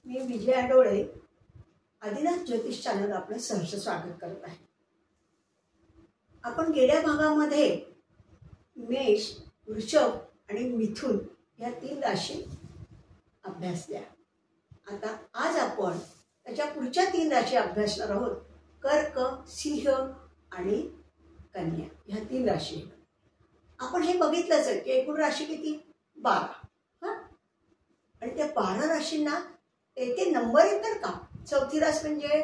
मी विजया डोळे आदिनाथ ज्योतिष चॅनल आपलं सहर्ष स्वागत करत आहे। आपण गेल्या भागामध्ये मेष, वृषभ आणि मिथुन या 3 राशी अभ्यासल्या। आता आज आपण त्याच्या पुढच्या 3 राशी अभ्यासणार आहोत। कर्क, सिंह आणि कन्या या 3 राशी। आपण हे बघितलंच आहे की एकूण राशी किती 12 आणि त्या 12 राशींना ते नंबर येतात का। चौथी रास म्हणजे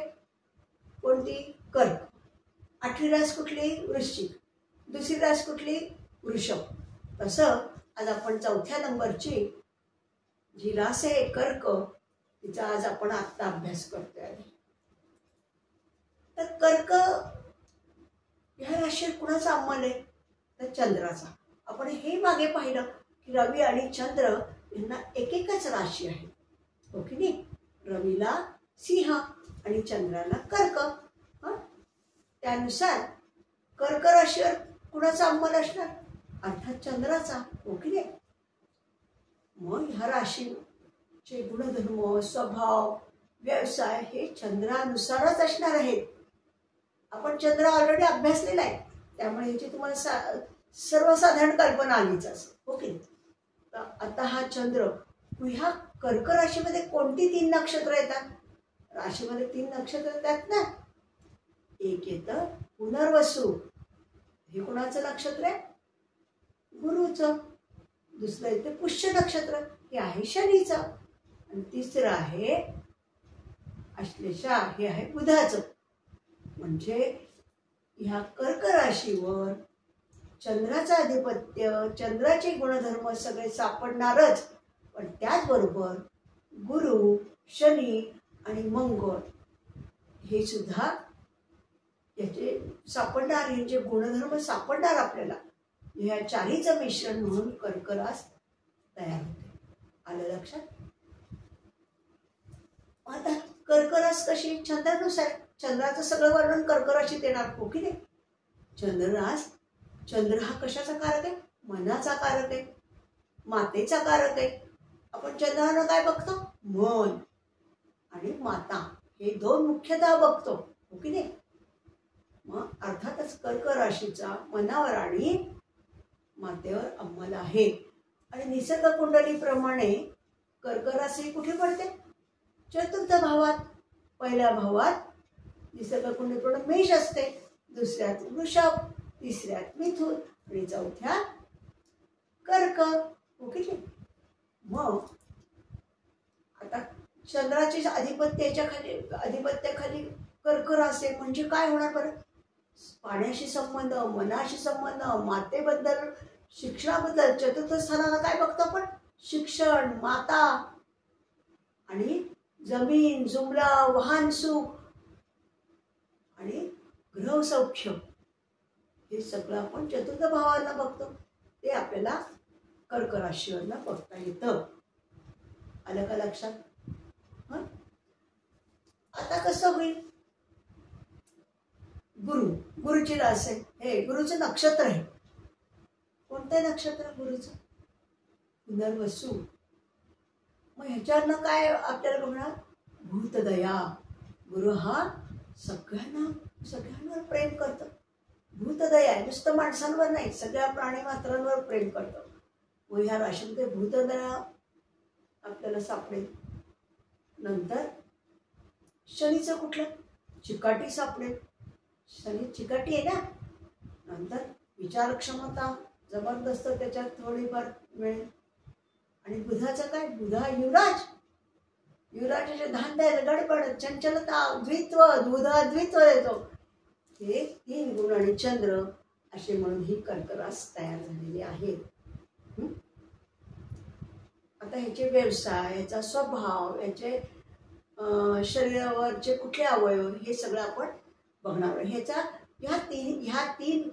कोणती कर्क, 8वी रास कुठली वृश्चिक, दुसरी रास कुठली वृषभ। तसं आज आपण चौथ्या नंबरची जी रास आहे कर्क तिचा आज आपण आता अभ्यास करतोय। तर कर्क या राशीत कुणाचा अंमल आहे तर चंद्राचा। आपण हे मागे पाहिलं की रवी आणि चंद्र यांना एकच राशी आहे, हो की नाही। रवीला सिंह आणि चंद्राला कर्क। त्यानुसार कर्क राशीवर कुणाचा अंमल असणार अर्थात चंद्राचा, हो की नाही। मग ह्या राशीचे गुणधर्म, स्वभाव, व्यवसाय हे चंद्रानुसारच असणार आहेत। आपण चंद्र ऑलरेडी अभ्यासलेला आहे, त्यामुळे याची तुम्हाला सर्वसाधारण कल्पना आलीच असेल, हो की नाही। आता हा चंद्र ह्या कर्क राशीमध्ये कोणती 3 नक्षत्र येतात। राशीमध्ये 3 नक्षत्र येतात ना। एक येतं पुनर्वसु, हे कोणाचं नक्षत्र आहे गुरुचं। दुसरं येतं पुष्य नक्षत्र, हे आहे शनीचं। आणि तिसरं आहे आश्लेषा, हे आहे बुधाचं। म्हणजे ह्या कर्क राशीवर चंद्राचं आधिपत्य, चंद्राचे गुणधर्म सगळे सापडणारच। पण त्याचबरोबर गुरु, शनी आणि मंगळ हे सुद्धा याचे सापडणार, यांचे गुणधर्म सापडणार आपल्याला। ह्या 4हीचं मिश्रण म्हणून कर्क रास तयार होते। आलं लक्षात। आता कर्क रास कशी चंद्रानुसार, चंद्राचं सगळं वर्णन कर्क राशीत येणार, हो की नाही। चंद्र हा कशाचा कारक आहे, मनाचा कारक आहे, मातेचा कारक आहे। आपण चंद्रानं काय बघतो, मन आणि माता हे 2 मुख्यतः बघतो, हो की नाही। मग अर्थातच कर्क राशीचा मनावर आणि मातेवर अंमल आहे। आणि निसर्ग कुंडलीप्रमाणे कर्क राशी कुठे पडते 4थ भावात। पहिल्या भावात निसर्ग कुंडलीप्रमाणे मेष असते, दुसऱ्यात वृषभ, तिसऱ्यात मिथुन आणि चौथ्यात कर्क, हो की नाही। मग आता चंद्राचे आधिपत्याखाली कर्क रास आहे म्हणजे काय होणार बरं। पाण्याशी संबंध, मनाशी संबंध, मातेबद्दल, शिक्षणाबद्दल। 4th स्थानाला काय बघतो आपण, शिक्षण, माता आणि जमीन, जुमला, वाहन सुख आणि ग्रह सौख्य, हे सगळं आपण 4th भावाला बघतो। ते आपल्याला कर्क राशीवरनं बघता येतं। आलं का लक्षात। आता कसं होईल, गुरुची रास आहे, हे गुरुचं नक्षत्र आहे। कोणतं नक्षत्र गुरुचं पुनर्वसु। मग ह्याच्यावरनं काय आपल्याला बघणार भूतदया। गुरु हा सगळ्यांवर प्रेम करतो। भूतदया नुसतं माणसांवर नाही, सगळ्या प्राणी मात्रांवर प्रेम करतो। व ह्या राशीमध्ये भूतदया आपल्याला सापडेल। नंतर शनीचं कुठलं चिकाटी सापडेल, शनी चिकाटी आहे ना। नंतर विचारक्षमता जबरदस्त त्याच्यात थोडीफार मिळेल। आणि बुधाचं काय, बुधा युवराजाचे धांदल, गडबड, चंचलता, द्वित्व, द्वित्व येतो। हे 3 गुण आणि चंद्र असे म्हणून ही कर्क रास तयार झालेली आहे। आता ह्याचे व्यवसाय, याचा स्वभाव, याचे शरीरावरचे कुठले अवयव, हे सगळं आपण बघणार आहे। ह्या तीन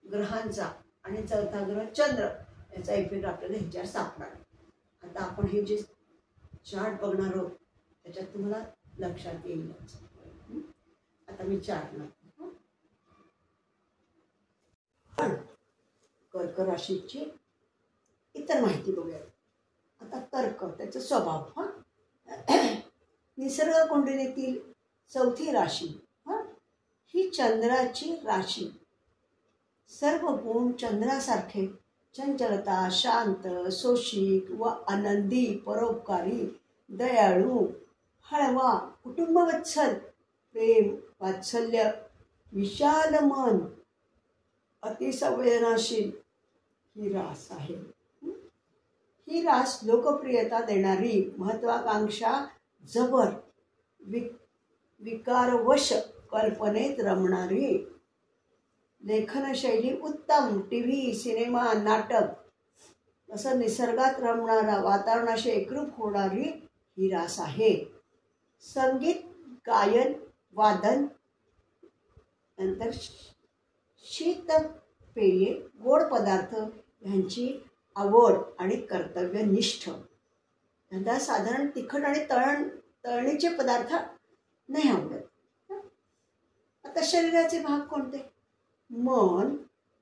ग्रहांचा आणि 4था ग्रह चंद्र याचा इफेक्ट आपल्याला ह्याच्यावर सापडणार आहे। आता आपण हे जे चार्ट बघणार आहोत त्याच्यात तुम्हाला लक्षात येईल। आता मी चार्ट लावतो। कर्क राशीची इतर माहिती बघूया। आता कर्क, त्याचा स्वभाव, निसर्ग कुंडलीतील चौथी राशी. ही चंद्राची राशी. सर्व गुण चंद्रासारखे चंचलता, शांत, सोशिक व आनंदी, परोपकारी, दयाळू, हळवा, कुटुंबवत्सल, प्रेम, वात्सल्य, विशाल मन, अतिसंवेदनशील ही रास आहे. ही रास लोकप्रियता देणारी, महत्वाकांक्षा जबर, विकारवश कल्पनेत रमणारी, लेखनशैली उत्तम, टीव्ही, सिनेमा, नाटक असं निसर्गात रमणारा, वातावरणाशी एकरूप होणारी ही रास आहे. संगीत, गायन, वादन, नंतर शीतपेये, गोड पदार्थ यांची आवड आणि कर्तव्यनिष्ठ. त्यांना साधारण तिखट आणि तळणीचे पदार्थ नाही आवडत. आता शरीराचे भाग कोणते? मन,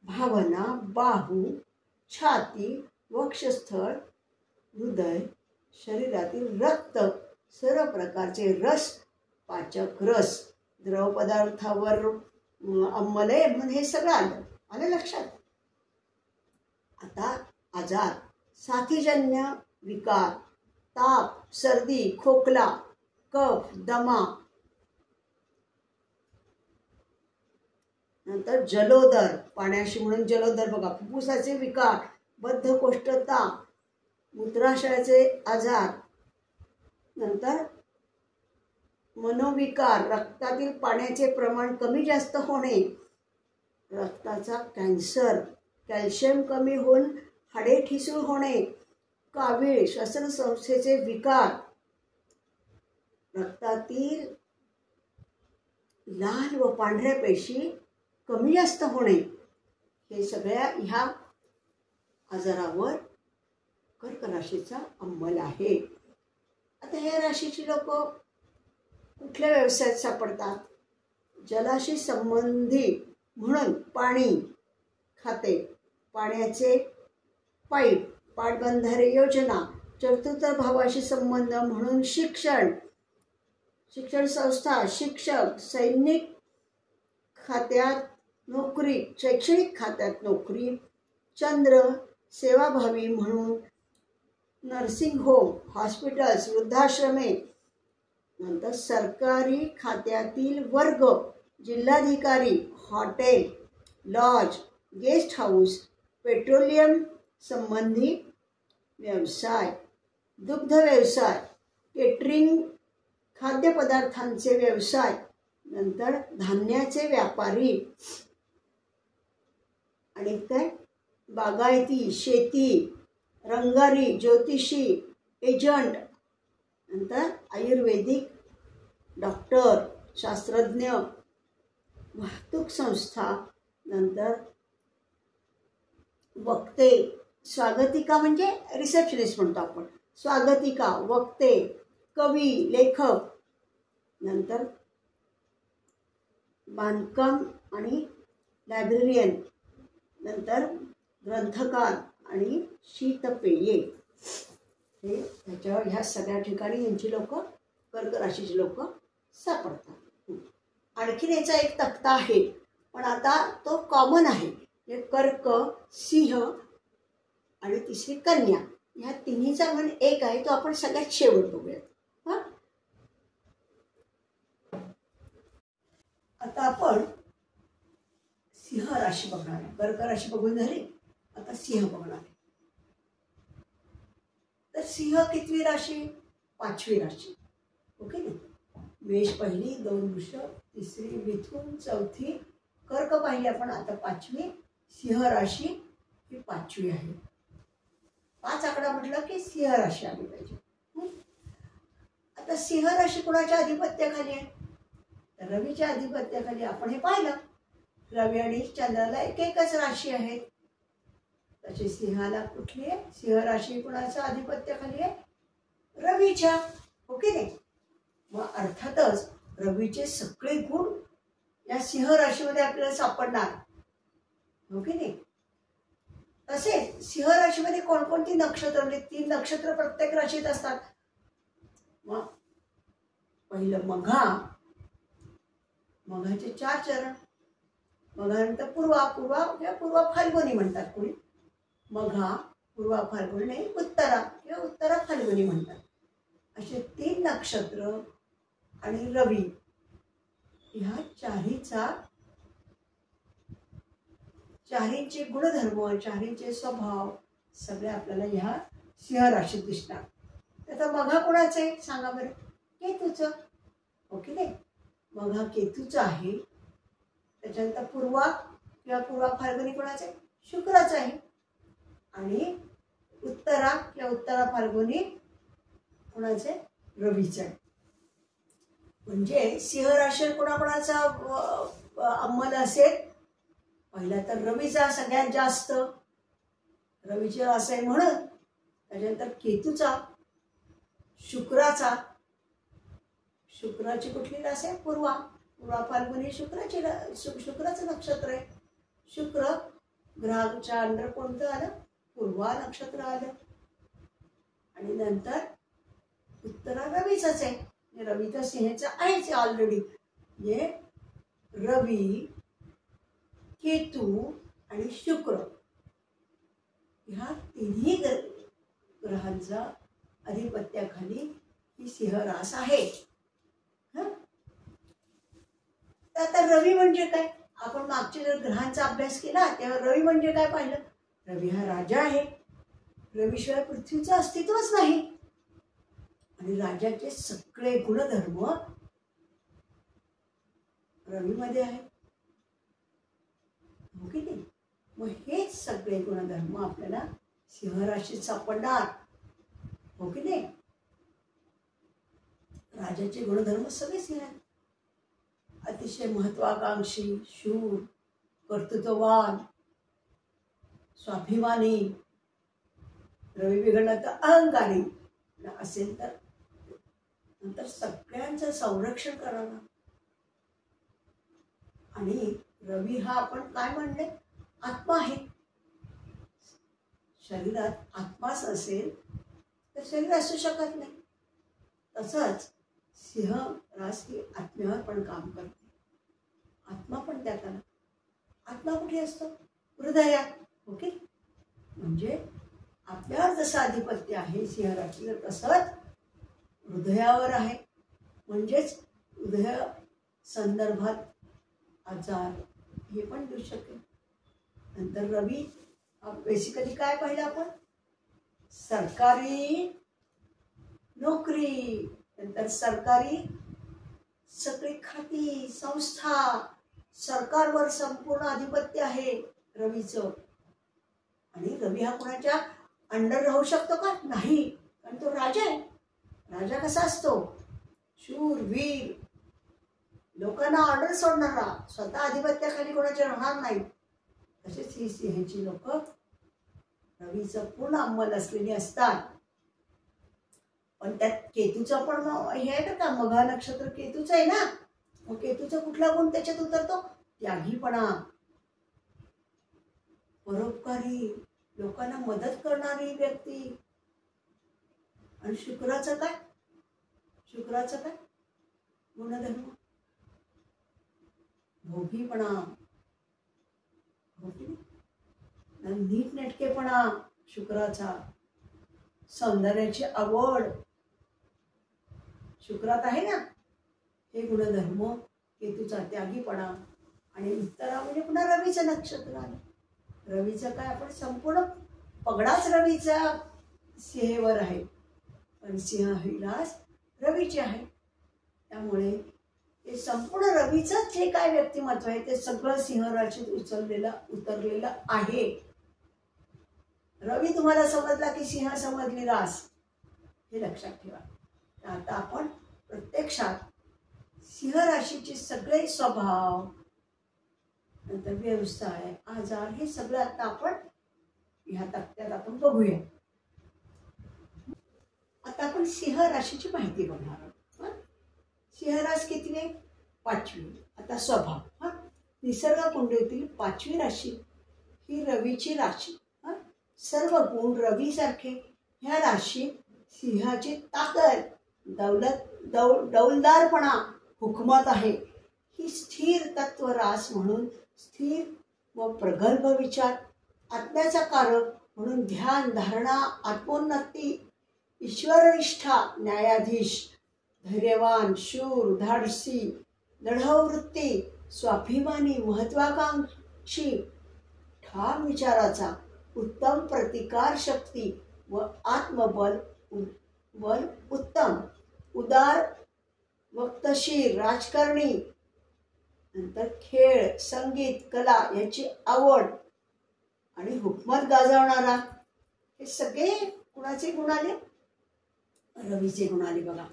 भावना, बाहू, छाती, वक्षस्थळ, हृदय, शरीरातील रक्त, सर्व प्रकारचे रस, पाचक रस, द्रव पदार्थावर अंमलय म्हणून हे सगळं आलं लक्षात. आता आजार, साथीजन्य विकार, ताप, सर्दी, खोकला, कफ, दमा, नंतर जलोदर, पाण्याशी म्हणून जलोदर बघा, फुफ्फुसाचे विकार, बद्धकोष्ठता, मूत्राशयाचे आजार, नंतर मनोविकार, रक्तातील पाण्याचे प्रमाण कमी जास्त होणे, रक्ताचा कॅन्सर, कॅल्शियम कमी होऊन हाडे ठिसूळ होणे, कावीळ, श्वसनसंस्थेचे विकार, रक्तातील लाल व पांढऱ्या पेशी कमी जास्त होणे, हे सगळ्या ह्या आजारावर कर्क राशीचा अंमल आहे. आता ह्या राशीची लोक कुठल्या व्यवसायात सापडतात? जलाशी संबंधी म्हणून पाणी खाते, पाण्याचे पाईप, पाटबंधारे योजना, चतुर्थ भावाशी संबंध म्हणून शिक्षण संस्था, शिक्षक, सैनिक खात्यात नोकरी, शैक्षणिक खात्यात नोकरी, चंद्र, सेवाभावी म्हणून नर्सिंग होम, हॉस्पिटल्स, वृद्धाश्रमे, नंतर सरकारी खात्यातील वर्ग, जिल्हाधिकारी, hotel, lodge, guest house, petroleum संबंधी व्यवसाय, दुग्ध व्यवसाय, केटरिंग, खाद्यपदार्थांचे व्यवसाय, नंतर धान्याचे व्यापारी, आणि काय बागायती, शेती, रंगारी, ज्योतिषी, एजंट, नंतर आयुर्वेदिक डॉक्टर, शास्त्रज्ञ, वाहतूक संस्था, नंतर वक्ते, स्वागतिका म्हणजे रिसेप्शनिस्ट म्हणतो आपण, स्वागतिका, वक्ते, कवी, लेखक, नंतर बांधकाम आणि लायब्ररियन, नंतर ग्रंथकार आणि शीतपेये, हे ह्याच्यावर ह्या सगळ्या ठिकाणी यांची लोक, कर्क राशीची लोक सापडतात. आणखीन याचा एक तक्ता आहे, पण आता तो कॉमन आहे. कर्क, सिंह आणि तिसरी कन्या, ह्या तिन्हीचा म्हण एक आहे, तो आपण सगळ्यात शेवट बघूयात. हा, आता आपण सिंह राशी बघणार आहे. कर्क राशी बघून झाली, आता सिंह बघणार आहे. तर सिंह कितवी राशी? 5वी राशी. ओके ना. मेष पहिली, 2 वृषभ, तिसरी मिथुन, चौथी कर्क पाहिली आपण, आता 5वी सिंह राशी ही 5वी आहे. 5 आकडा म्हटलं की सिंह राशी आली पाहिजे. आता सिंह राशी कुणाच्या अधिपत्याखाली आहे? तर रवीच्या अधिपत्याखाली. आपण हे पाहिलं, रवी आणि चंद्राला एकच राशी आहे. तशी सिंहाला कुठली आहे? सिंह राशी कुणाच्या अधिपत्याखाली आहे? रवीच्या. ओके नाही. मग अर्थातच रवीचे सगळे गुण या सिंह राशीमध्ये आपल्याला सापडणार. ओके नाही. तसेच सिंह राशीमध्ये कोणकोणती नक्षत्र, म्हणजे 3 नक्षत्र प्रत्येक राशीत असतात. मग पहिलं मघा, मघाचे 4 चरण, मघानंतर पूर्वा, पूर्वा किंवा पूर्वा फाल्गुनी म्हणतात कोणी, मघा, पूर्वा फाल्गुनी नाही, उत्तरा किंवा उत्तरा फाल्गुनी म्हणतात. असे 3 नक्षत्र आणि रवी ह्या चारींचे गुणधर्म, चारींचे स्वभाव सगळे आपल्याला ह्या सिंह राशीत दिसणार. आता मघा कोणाचं आहे सांगा बरं? केतूचं. ओके नाही, मघा केतूचं आहे. त्याच्यानंतर पूर्वा किंवा पूर्वा फाल्गुनी कोणाचं आहे? शुक्राचं आहे. आणि उत्तरा किंवा उत्तरा फाल्गुनी कोणाचं आहे? रवीचं आहे. म्हणजे सिंह राशीवर कोणाकोणाचा अंमल असेल? पहिला तर रवीचा सगळ्यात जास्त, रवीचे रास आहे म्हणून. त्याच्यानंतर केतूचा, शुक्राचा, शुक्राची कुठली रास आहे? पूर्वा, पूर्वा फाल्गुनी शुक्राचं नक्षत्र आहे. शुक्र ग्रहाच्या अंडर कोणतं आलं? पूर्वा नक्षत्र आलं. आणि नंतर उत्तरा रवीचाच आहे. रवी तर सिंहचा आहेच ऑलरेडी. म्हणजे रवी, केतू आणि शुक्र ह्या तिन्ही ग्रहांच्या अधिपत्याखाली ही सिंह रास आहे. आता रवी म्हणजे काय? आपण मागच्या जर ग्रहांचा अभ्यास केला तेव्हा रवी म्हणजे काय पाहिलं? रवी हा राजा आहे. रवीशिवाय पृथ्वीचं अस्तित्वच नाही. आणि राजाचे सगळे गुणधर्म रवीमध्ये आहे. हो की नाही? मग हेच सगळे गुणधर्म आपल्याला सिंह राशीत सापडणार. हो की नाही? राजाचे गुणधर्म सगळे सिंह आहेत. अतिशय महत्वाकांक्षी, शूर, कर्तृत्ववान, स्वाभिमानी, रवी बिघडला तर अहंकारी असेल तर नंतर सगळ्यांचं संरक्षण करावं. आणि रवी हा आपण काय म्हणले? आत्मा आहे. शरीरात आत्माच असेल तर शरीर असू शकत नाही. तसंच सिंह रास ही आत्म्यावर पण काम करते. आत्मा पण त्यात आला. आत्मा कुठे असतो? हृदयात. ओके. म्हणजे आपल्यावर जसं आधिपत्य आहे सिंह राशीचं तसंच हृदयावर आहे. म्हणजेच हृदय संदर्भात आजार हे पण देऊ शकेल. नंतर रवी बेसिकली काय पाहिलं आपण? सरकारी नोकरी, नंतर सरकारी सगळी खाती, संस्था, सरकारवर संपूर्ण आधिपत्य आहे रवीचं. आणि रवी हा कोणाच्या अंडर राहू शकतो का? नाही, कारण तो राजा आहे. राजा कसा असतो? शूर, वीर, लोकांना ऑर्डर सोडणारा, स्वतः आधिपत्याखाली कोणाचे राहणार नाही. तसेच ही सिंहाची लोक रवीचं पूर्ण अंमल असलेली असतात. पण त्यात केतूचं पण हे आहे का? मघा नक्षत्र केतूचं आहे ना. मग केतूचा कुठला गुण त्याच्यात उतरतो? त्यागीपणा, परोपकारी, लोकांना मदत करणारी व्यक्ती. आणि शुक्राचं काय? शुक्राचं काय गुणधर्म? भोगीपणा, नीटनेटकेपणा शुक्राचा, सौंदर्याची आवड शुक्रात आहे ना. हे गुणधर्म केतूचा त्यागीपणा. आणि उत्तरा म्हणजे पुन्हा रवीचं नक्षत्र आलं. रवीचं काय? आपण संपूर्ण पगडाच रवीचा सिंहेवर आहे. पण सिंह ही रास रवीची आहे. त्यामुळे ते संपूर्ण रवीचं जे काय व्यक्तिमत्व आहे ते सगळं सिंह राशीत उतरलेलं आहे. रवी तुम्हाला समजला की सिंह समजली रास, हे लक्षात ठेवा. आता आपण प्रत्यक्षात सिंह राशीचे सगळे स्वभाव, नंतर व्यवसाय, आजार हे सगळं आता आपण ह्या तक्त्यात आपण बघूया. आता आपण सिंह राशीची माहिती बघणार आहोत. सिंह रास किती आहे? 5वी. आता स्वभाव, निसर्ग कुंडलीतील 5वी राशी ही रवीची राशी. सर्व गुण रवी सारखे ह्या राशीत सिंहाची ताकद, दौलत, डौलदारपणा हुकमत आहे. ही स्थिर तत्व रास म्हणून स्थिर व प्रगल्भ विचार, आत्म्याचा कारक म्हणून ध्यान धारणा, आत्मोन्नती, ईश्वरनिष्ठा, न्यायाधीश, धैर्यवान, शूर, धाडसी, लढाऊ वृत्ती, स्वाभिमानी, महत्वाकांक्षी, ठाम विचाराचा, उत्तम प्रतिकार शक्ती व आत्मबल उत्तम, उदार, वक्तशीर, राजकारणी, नंतर खेळ, संगीत, कला याची आवड आणि हुकमत गाजवणारा, हे सगळे कुणाचे गुण आले? रवीचे गुण आले बघा.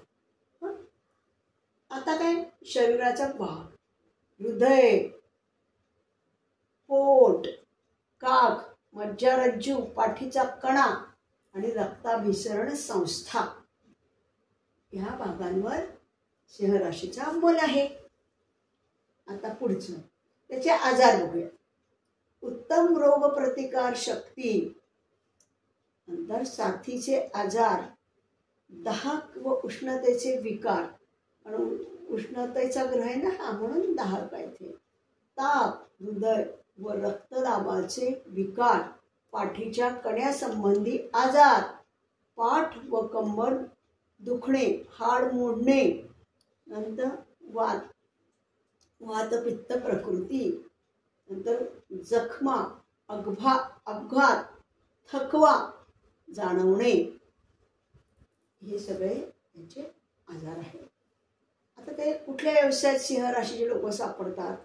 आता काय? शरीराचा भाग, हृदय, पोट, काख, मज्जारज्जू, पाठीचा कणा आणि रक्ताभिसरण संस्था, ह्या भागांवर सिंह राशीचा अंमल आहे. आता पुढचं त्याचे आजार बघूया. उत्तम रोग प्रतिकार शक्ती, नंतर साथीचे आजार, दाहक व उष्णतेचे विकार, आणि उष्णतेचा ग्रह आहे ना हा, म्हणून दाहक आहे ते. ताप, हृदय व रक्तदाबाचे विकार, पाठीच्या कण्यासंबंधी आजार, पाठ व कंबर दुखणे, हाड मोडणे, नंतर वातपित्त प्रकृती, नंतर जखमा, अपघात, थकवा जाणवणे, हे सगळे याचे आजार आहेत. आता ते कुठल्या व्यवसायात सिंह राशीचे लोक सापडतात?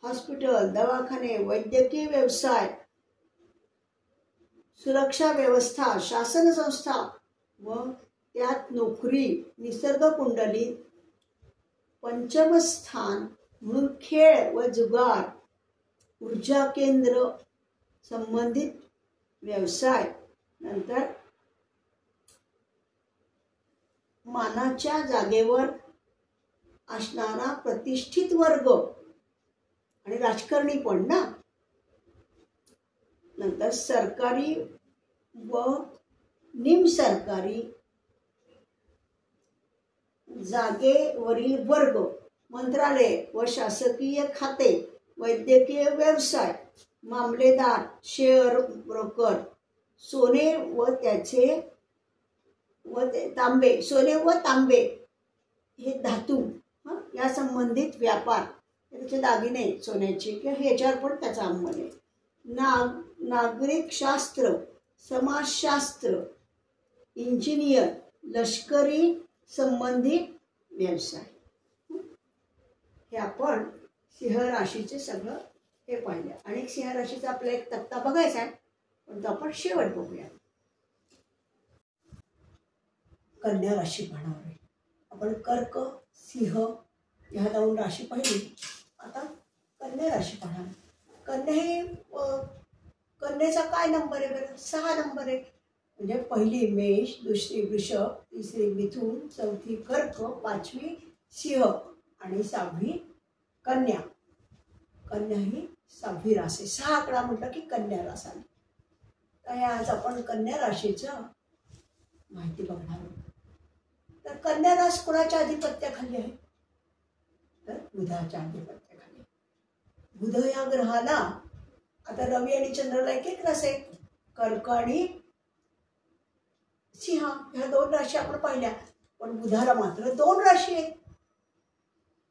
हॉस्पिटल, दवाखाने, वैद्यकीय व्यवसाय, सुरक्षा व्यवस्था, शासन संस्था व त्यात नोकरी, निसर्ग कुंडली, पंचम स्थान म्हणून खेळ व जुगार, ऊर्जा केंद्र संबंधित व्यवसाय, नंतर मानाच्या जागेवर असणारा प्रतिष्ठित वर्ग आणि राजकारणी पण ना, नंतर सरकारी व निमसरकारी जागेवरील वर्ग, मंत्रालय व शासकीय खाते, वैद्यकीय व्यवसाय, मामलेदार, शेअर ब्रोकर, सोने व तांबे, सोने व तांबे हे धातू या संबंधित व्यापार, त्याचे दागिने सोन्याचे किंवा ह्याच्यावर पण त्याचा अंमल आहे. नागरिक शास्त्र, समाजशास्त्र, इंजिनियर, लष्करी संबंधित व्यवसाय, हे आपण सिंह राशीचे सगळं हे पाहिलं. आणि सिंह राशीचा आपला एक तक्ता बघायचा आहे, पण तो आपण शेवट बघूया. कन्या राशी पाहणार आहे आपण. कर्क, सिंह ह्या 2 राशी पाहिली. आता कन्या राशी पाहणार. कन्या हे कन्याचा काय नंबर आहे बरं? 6 नंबर आहे. म्हणजे पहिली मेष, दुसरी वृषभ, तिसरी मिथुन, चौथी कर्क, 5वी सिंह आणि 6वी कन्या. कन्या ही 6वी राशी. 6 आकडा म्हटलं की कन्या रास आली. तर आज आपण कन्या राशीचं माहिती बघणार आहोत. तर कन्या रास कोणाच्या अधिपत्याखाली आहे? तर बुधाच्या अधिपत्याखाली. बुध या ग्रहाला आता रवी आणि चंद्राला एक रास आहे. कर्क आणि सिंह ह्या 2 राशी आपण पाहिल्या, पण बुधाला मात्र 2 राशी आहेत.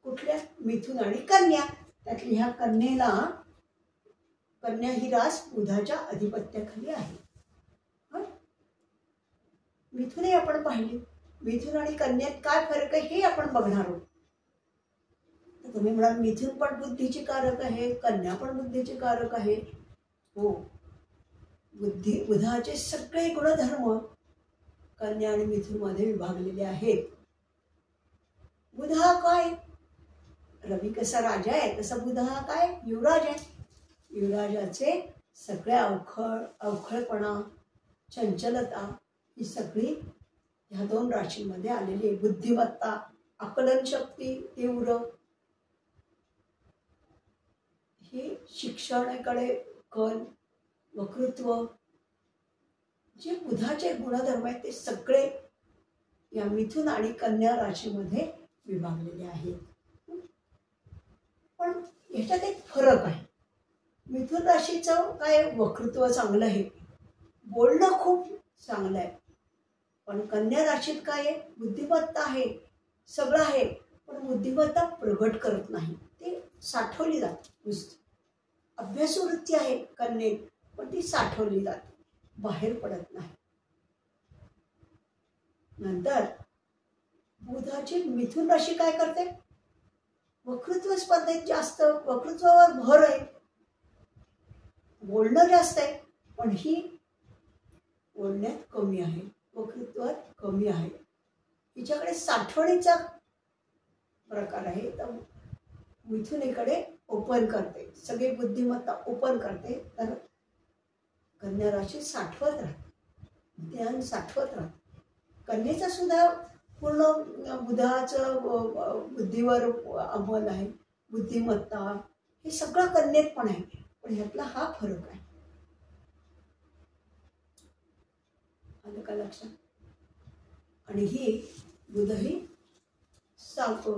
कुठल्या? मिथुन आणि कन्या. त्यातली ह्या कन्या ही रास बुधाच्या अधिपत्याखाली आहे. मिथुनही आपण पाहिली. मिथुन आणि कन्यात काय फरक आहे हे आपण बघणार आहोत. तर तुम्ही म्हणाल मिथुन पण बुद्धीचे कारक आहे, कन्या पण बुद्धीचे कारक आहे. हो, बुधाचे सगळे गुणधर्म कन्या आणि मिथुन मध्ये विभागलेले आहेत. बुध हा काय? रवी कसा राजा आहे तसा बुध हा काय? युवराज आहे. युवराजाचे सगळे अवखळपणा, चंचलता ही सगळी ह्या 2 राशींमध्ये आलेली आहे. बुद्धिमत्ता, आकलन शक्ती तीव्र, हे शिक्षणाकडे कल, वक्तृत्व, जे बुधाचे गुणधर्म आहेत ते सगळे या मिथुन आणि कन्या राशीमध्ये विभागलेले आहेत. पण ह्याच्यात एक फरक आहे. मिथुन राशीचं काय वक्तृत्व चांगलं आहे, बोलणं खूप चांगलं आहे. पण कन्या राशीत काय आहे, बुद्धिमत्ता आहे, सगळं आहे, पण बुद्धिमत्ता प्रगट करत नाही, ते साठवली जाते. नुसती अभ्यासू वृत्ती आहे कन्येत, पण ती साठवली जाते, बाहेर पडत नाही. नंतर बुधाची मिथुन राशी काय करते, वक्तृत्व स्पर्धेत जास्त, वक्तृत्वावर भर आहे, बोलणं जास्त आहे, पण ही बोलण्यात कमी आहे, वक्तृत्वात कमी आहे. हिच्याकडे साठवणीचा प्रकार आहे. तर मिथुनीकडे ओपन करते, सगळी बुद्धिमत्ता ओपन करते. तर कन्या राशी साठवत राहते, ज्ञान साठवत राहते. कन्येचा सुद्धा पूर्ण बुधाचं बुद्धीवर अंमल आहे, बुद्धिमत्ता हे सगळं कन्येत पण आहे. पण ह्यातला हा फरक आहे. आलं का लक्षात? आणि ही बुध ही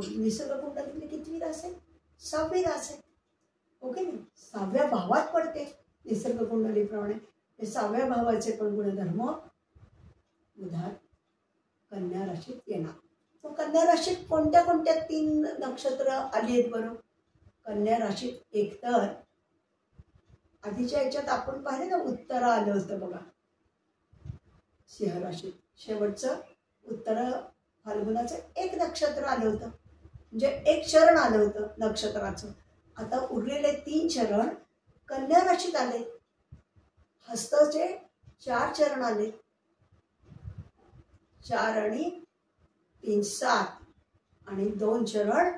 निसर्ग कुंडलीतली कितवी रास आहे, 6वी रास आहे. ओके नाही, 6व्या भावात पडते निसर्ग कुंडलीप्रमाणे. हे 6व्या भावाचे पण गुणधर्म बुधात कन्या राशीत येणार. तर कन्या राशीत कोणत्या कोणत्या 3 नक्षत्र आली आहेत बरं? कन्या राशीत एकतर आधीच्या याच्यात आपण पाहिले ना, उत्तरा आलं होतं बघा, सिंह राशीत शेवटचं उत्तरा फाल्गुनाचं एक नक्षत्र आलं होतं, म्हणजे एक चरण आलं होतं नक्षत्राचं. आता उरलेले 3 चरण कन्या राशीत आले. हस्ताचे 4 चरण आले, 4 आणि 3 7, आणि 2 चरण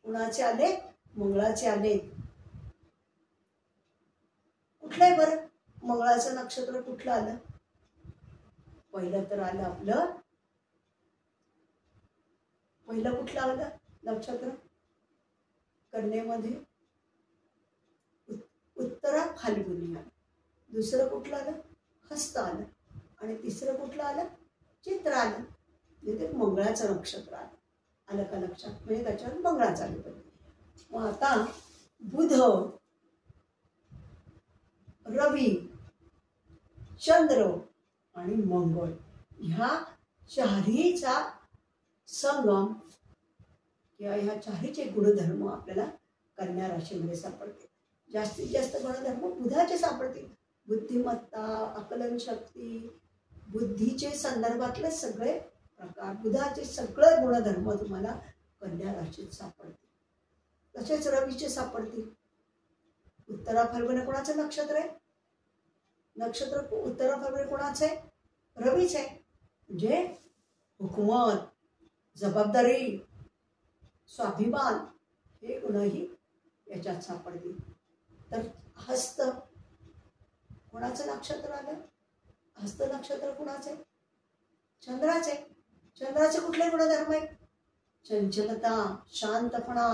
कुणाचे आले, मंगळाचे आले. कुठलं आहे बरं मंगळाचं नक्षत्र, कुठलं आलं? पहिलं तर आलं आपलं, पहिलं कुठलं आलं नक्षत्र कन्येमध्ये? उत्तरा फाल्गुनी आलं. दुसरं कुठलं आलं? हस्त आलं. आणि तिसरं कुठलं आलं? चित्र आलं. म्हणजे ते मंगळाचं नक्षत्र आलं. आलं का लक्षात? म्हणजे त्याच्यावर मंगळाचं आलं पाहिजे. मग आता बुध, रवी, चंद्र आणि मंगळ ह्या चारीचा संगम किंवा ह्या चारीचे गुणधर्म आपल्याला कन्या राशीमध्ये सापडते. जास्तीत जास्त गुणधर्म बुधाचे सापडतील. बुद्धिमत्ता, आकलन शक्ती, बुद्धीचे संदर्भातले सगळे प्रकार, बुधाचे सगळे गुणधर्म तुम्हाला कन्या राशीत सापडतील. तसेच रवीचे सापडतील. उत्तरा फाल्गुन कोणाचं नक्षत्र आहे? नक्षत्र उत्तरा फाल्गुन कोणाचं आहे? रवीच आहे. म्हणजे हुकूमत, जबाबदारी, स्वाभिमान हे गुणही याच्यात सापडतील. तर हस्त कोणाचं नक्षत्र आलं? हस्त नक्षत्र कोणाचं आहे? चंद्राचे. चंद्राचे कुठले गुणधर्म आहेत? चंचलता, शांतपणा,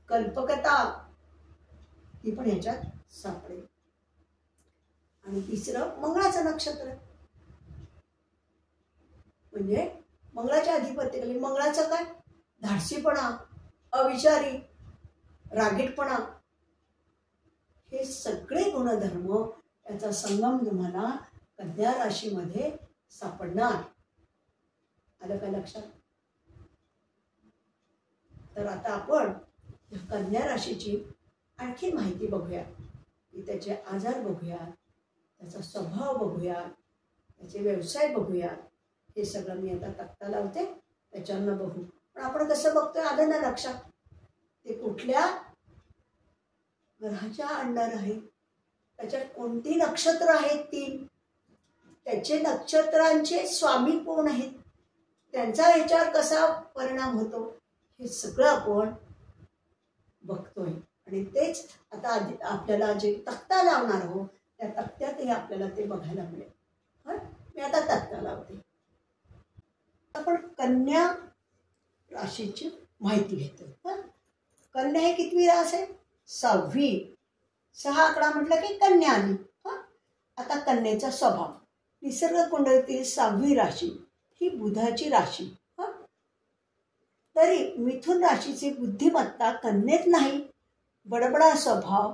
कल्पकता, ही पण ह्याच्यात सापडेल. आणि तिसरं मंगळाचं नक्षत्र, म्हणजे मंगळाच्या अधिपत्याखाली. मंगळाचं काय? धाडसीपणा, अविचारी, रागीटपणा, हे सगळे गुणधर्म याचा संगम तुम्हाला कन्या राशीमध्ये सापडणार. आलं का लक्षात? तर आता आपण कन्या राशीची आणखी माहिती बघूया, की त्याचे आजार बघूया, त्याचा स्वभाव बघूया, त्याचे व्यवसाय बघूया. हे सगळं मी आता तक्ता लावते, त्याच्यानं बघू. पण आपण कसं बघतोय आलं ना लक्षात? ते कुठल्या ग्रहाच्या अंडर आहे, त्याच्यात कोणती नक्षत्र आहेत 3, त्याचे नक्षत्रांचे स्वामी कोण आहेत, त्यांचा याच्यावर कसा परिणाम होतो, हे सगळं आपण बघतोय. आणि तेच आता आपल्याला जे तक्ता लावणार आहोत त्या तक्त्यातही आपल्याला ते बघायला मिळेल. मी आता तक्ता लावते. आपण कन्या राशीची माहिती घेतो. कन्या हे कितवी रास आहे? 6वी. 6 आकडा म्हटलं की कन्या आली. आता कन्येचा स्वभाव. निसर्ग कुंडलीतील 6वी राशी ही बुधाची राशी. तरी मिथुन राशीची बुद्धिमत्ता कन्येत नाही. बडबडा स्वभाव,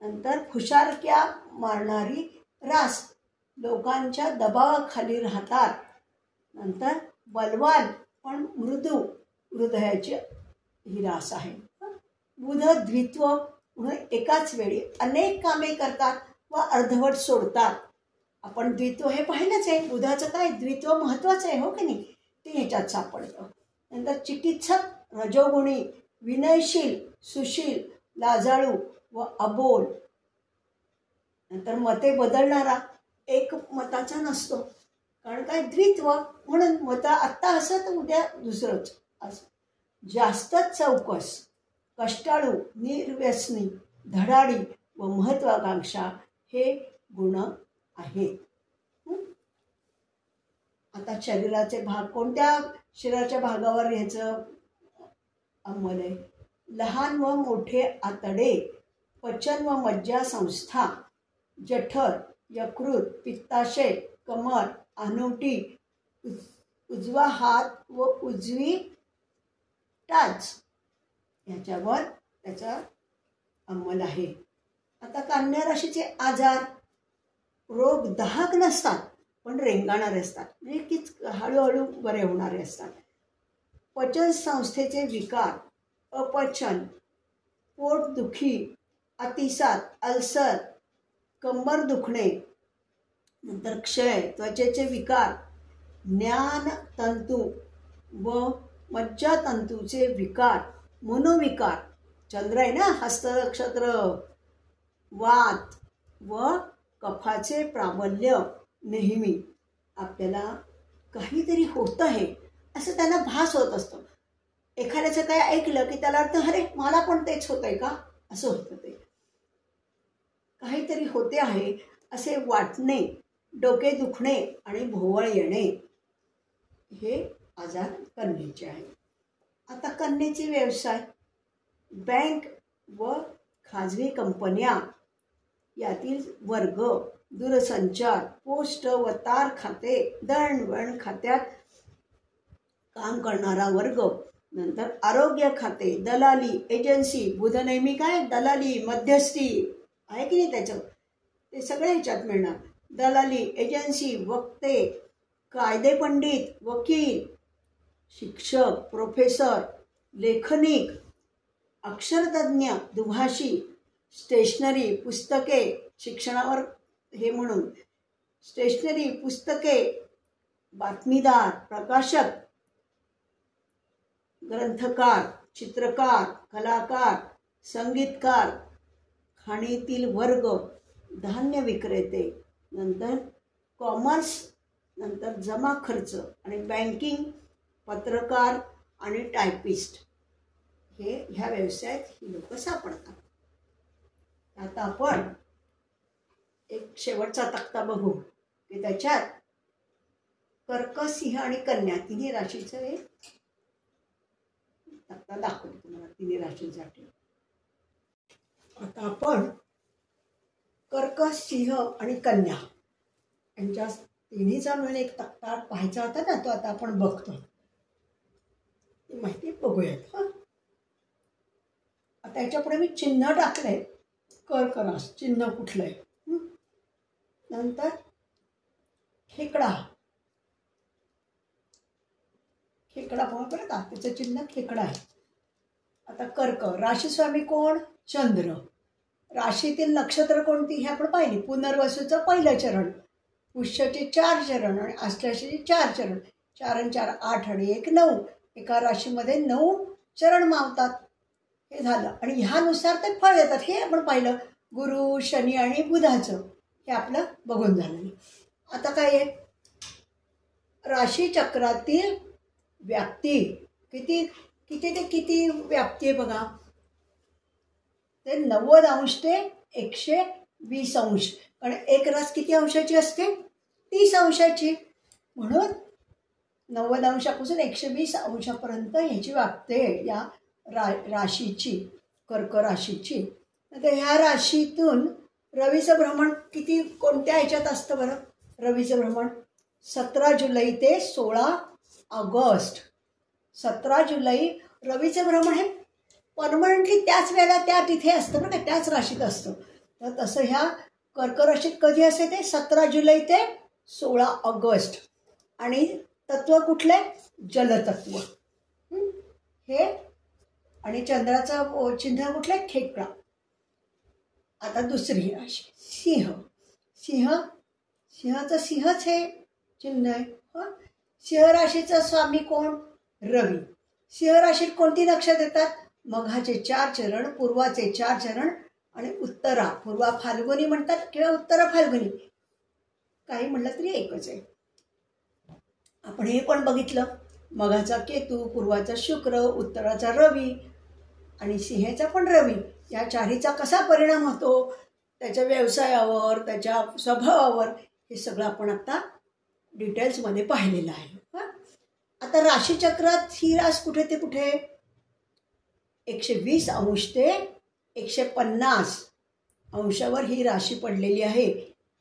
नंतर फुशारक्या मारणारी रास, लोकांच्या दबावाखाली राहतात. नंतर बलवान पण मृदू हृदयाची ही रास आहे. बुध द्वित्व म्हणून एकाच वेळी अनेक कामे करतात व अर्धवट सोडतात. आपण द्वित्व हे पाहिलंच आहे. बुधाचं काय द्वित्व महत्वाचं आहे, हो की नाही, ते ह्याच्यात सापडतं. नंतर चिकित्सक रजोगुणी, विनयशील, सुशील, लाजाळू व अबोल. नंतर मते बदलणारा, एक मताचा नसतो, कारण काय द्वित्व म्हणून मत आत्ता असं तर उद्या दुसरंच असं. जास्तच चौकस, कष्टाळू, निर्व्यसनी, धडाडी व महत्वाकांक्षा हे गुण आहेत. आता शरीराचे भाग, कोणत्या शरीराच्या भागावर ह्याचं अंमल आहे? लहान व मोठे आतडे, पचन व मज्जा संस्था, जठर, यकृत, पित्ताशय, कमर, अनुटी, उजवा हात व उजवी टाच याच्यावर त्याचा अंमल आहे. आता कन्या राशीचे आजार, रोग दाहक नसतात पण रेंगाळणारे असतात, म्हणजे की हळूहळू बरे होणारे असतात. पचन संस्थेचे विकार, अपचन, पोटदुखी, अतिसार, अल्सर, कंबर दुखणे, नंतर क्षय, त्वचेचे विकार, ज्ञानतंतू व मज्जातंतूचे विकार, मनोविकार, चंद्र आहे ना, हस्त नक्षत्र, वात व कफाचे प्राबल्य. नेहमी आपल्याला काहीतरी होतं आहे असं त्यांना भास होत असतो. एखाद्याचं काय ऐकलं की त्याला वाटतं अरे मला पण तेच होत आहे का, असं होतं. ते काहीतरी होते आहे असे वाटणे, डोके दुखणे आणि भोवळ येणे हे आजार कन्येचे आहे. आता कन्येचे व्यवसाय, बँक व खाजगी कंपन्या यातील वर्ग, दूरसंचार, पोस्ट व तार खाते, दळणवळण खात्यात काम करणारा वर्ग, नंतर आरोग्य खाते, दलाली, एजन्सी. बुध नेहमी काय दलाली, मध्यस्थी आहे की नाही, त्याचं ते सगळे ह्याच्यात मिळणार. दलाली, एजन्सी, वक्ते, कायदेपंडित, वकील, शिक्षक, प्रोफेसर, लेखनिक, अक्षरतज्ञ, दुभाषी, स्टेशनरी, पुस्तके, शिक्षणावर हे म्हणून स्टेशनरी, पुस्तके, बातमीदार, प्रकाशक, ग्रंथकार, चित्रकार, कलाकार, संगीतकार, खाणीतील वर्ग, धान्य विक्रेते, नंतर कॉमर्स, नंतर जमा खर्च आणि बँकिंग, पत्रकार आणि टायपिस्ट हे ह्या व्यवसायात ही लोक सापडतात. आता आपण एक शेवटचा तक्ता बघू की त्याच्यात कर्क, सिंह आणि कन्या तिन्ही राशीचं एक तक्ता दाखवतो तुम्हाला तिन्ही राशींसाठी. आता आपण कर्क, सिंह आणि कन्या यांच्या तिन्हीचा मिळून एक तक्ता पाहायचा होता ना, तो आता आपण बघतो. ती माहिती बघूयात. आता याच्यापुढे मी चिन्ह टाकलंय. कर्क रास चिन्ह कुठलं आहे. नंतर खेकडा, खेकडा बघा बरं का, त्याचं चिन्ह खेकडा आहे. आता कर्क राशी स्वामी कोण? चंद्र. राशीतील नक्षत्र कोणती हे आपण पाहिली. पुनर्वसूचं पहिलं चरण, पुष्याचे 4 चरण आणि आश्लेषाचे 4 चरण. 4 आणि 4 8 आणि 1 9. एका राशीमध्ये 9 चरण मावतात. हे झालं आणि ह्यानुसार ते फळ येतात हे आपण पाहिलं. गुरु, शनी आणि बुधाचं हे आपलं बघून झालं. आता काय आहे, राशीचक्रातील व्याप्ती किती किती ते किती व्याप्ती आहे बघा. ते 90 अंश ते 120 अंश. कारण एक रास किती अंशाची असते? 30 अंशाची. म्हणून 90 अंशापासून 120 अंशापर्यंत ह्याची व्याप्ती आहे या राशीची, कर्क राशीची. तर ह्या राशीतून रवीचं भ्रमण किती कोणत्या ह्याच्यात असतं बरं? रवीचं भ्रमण 17 जुलै ते 16 ऑगस्ट. 17 जुलै रवीचं भ्रमण हे परमनंटली त्याच वेळेला त्या तिथे असतं बरं का, त्याच राशीत असतं. तर तसं ह्या कर्क राशीत कधी असते ते 17 जुलै ते 16 ऑगस्ट. आणि तत्व कुठले? जलतत्व. हे आणि चंद्राचं चिन्ह कुठले? खेकडा. आता दुसरी राशी सिंह. सिंहाचं सिंहच हे चिन्ह आहे. सिंह राशीचा स्वामी कोण? रवी. सिंह राशीत कोणती नक्षत्र येतात? मघाचे 4 चरण, पूर्वाचे 4 चरण आणि उत्तरा. पूर्वा फाल्गुनी म्हणतात किंवा उत्तरा फाल्गुनी, काही म्हटलं तरी एकच आहे. आपण हे पण बघितलं, मघाचा केतू, पूर्वाचा शुक्र, उत्तराचा रवी आणि सिंहेचा पण रवी. या चारीचा कसा परिणाम होतो त्याच्या व्यवसायावर, त्याच्या स्वभावावर, हे सगळं आपण आता डिटेल्समध्ये पाहिलेलं आहे. आता राशीचक्रात ही रास कुठे ते कुठे? 120 अंश ते 150 अंशावर ही राशी पडलेली आहे.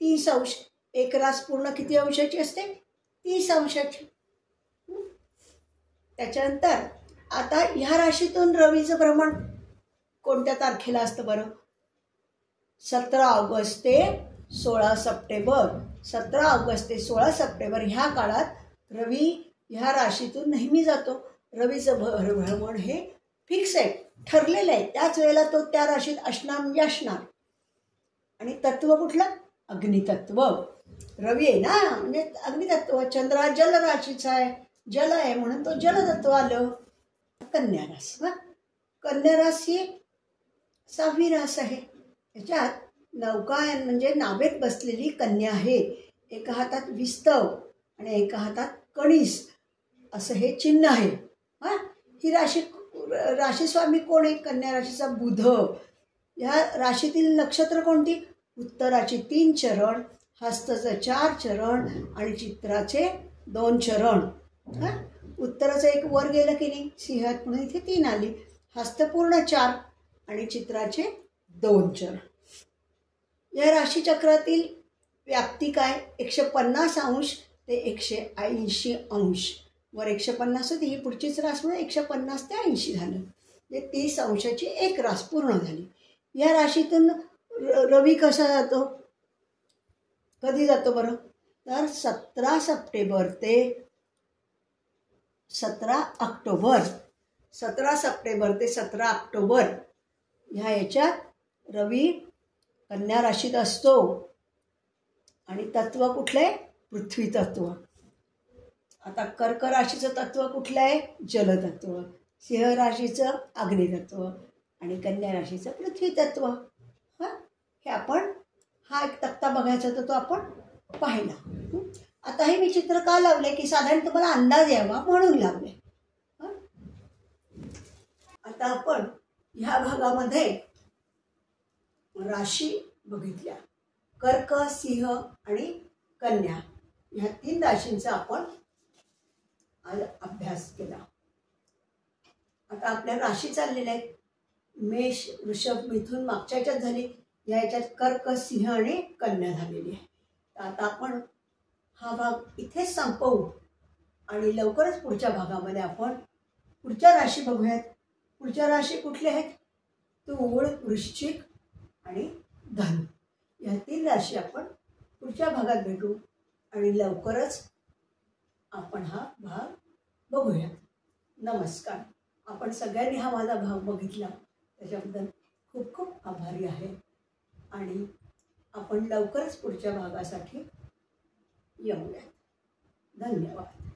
30 अंश. एक रास पूर्ण किती अंशाची असते? 30 अंशाची. त्याच्यानंतर आता ह्या राशीतून रवीचं भ्रमण कोणत्या तारखेला असतं बरं? 17 ऑगस्ट ते 16 सप्टेंबर. 17 ऑगस्ट ते 16 सप्टेंबर ह्या काळात रवी ह्या राशीतून नेहमी जातो. रवीचं भ्रमण हे फिक्स आहे, ठरलेलं आहे. त्याच वेळेला तो त्या राशीत असणार म्हणजे असणार. आणि तत्व कुठलं? अग्नितत्व. रवी आहे ना, म्हणजे अग्नितत्व. चंद्र हा जल राशीचा आहे, जल आहे म्हणून तो जलतत्व आलं. कन्या रास. कन्या रास ही 6वी रास आहे. याच्यात नौकायन म्हणजे नावेत बसलेली कन्या आहे. एका हातात विस्तव आणि एका हातात कणीस असं हे चिन्ह आहे. ही राशी स्वामी कोण आहे? कन्या राशीचा बुध. ह्या राशीतील नक्षत्र कोणती? उत्तराची 3 चरण, हस्ताचं 4 चरण आणि चित्राचे 2 चरण. उत्तराचं एक वर गेलं की नाही सिंहात म्हणून इथे 3 आली. हस्त पूर्ण 4 आणि चित्राचे 2 चरण. या राशीचक्रातील व्याप्ती काय? 150 अंश ते 180 अंश. वर 150 होती, ही पुढचीच रास म्हणून 150 ते 80 झालं. म्हणजे 30 अंशाची एक रास पूर्ण झाली. या राशीतून रवी कसा जातो? कधी जातो बरं? तर 17 सप्टेंबर ते 17 ऑक्टोबर. 17 सप्टेंबर ते 17 ऑक्टोबर ह्या याच्यात रवी कन्या राशीत असतो. आणि तत्व कुठलं आहे? पृथ्वी तत्व. आता कर्क राशीचं तत्व कुठलं आहे? जलतत्व. सिंह राशीचं अग्नितत्व आणि कन्या राशीचं पृथ्वी तत्व. हे आपण हा एक तक्ता बघायचा तर तो आपण पाहिला. आता हे मी चित्र का लावले की साधारण तुम्हाला अंदाज यावा म्हणून लावले. आता आपण ह्या भागामध्ये राशी बघितल्या. कर्क, सिंह आणि कन्या ह्या 3 राशींचा आपण आज अभ्यास केला. आता आपल्या राशी चाललेल्या आहेत. मेष, वृषभ, मिथुन मागच्या ह्याच्यात झाली. या ह्याच्यात कर्क, सिंह आणि कन्या झालेली आहे. तर आता आपण हा भाग इथेच संपवू आणि लवकरच पुढच्या भागामध्ये आपण पुढच्या राशी बघूयात. पुढच्या राशी कुठल्या आहेत? तूळ, वृश्चिक आणि धनु. या 3 राशी आपण पुढच्या भागात भेटू आणि लवकरच आपण हा भाग बघूयात. नमस्कार. आपण सगळ्यांनी हा माझा भाग बघितला त्याच्याबद्दल खूप खूप आभारी आहे आणि आपण लवकरच पुढच्या भागासाठी येऊयात. धन्यवाद.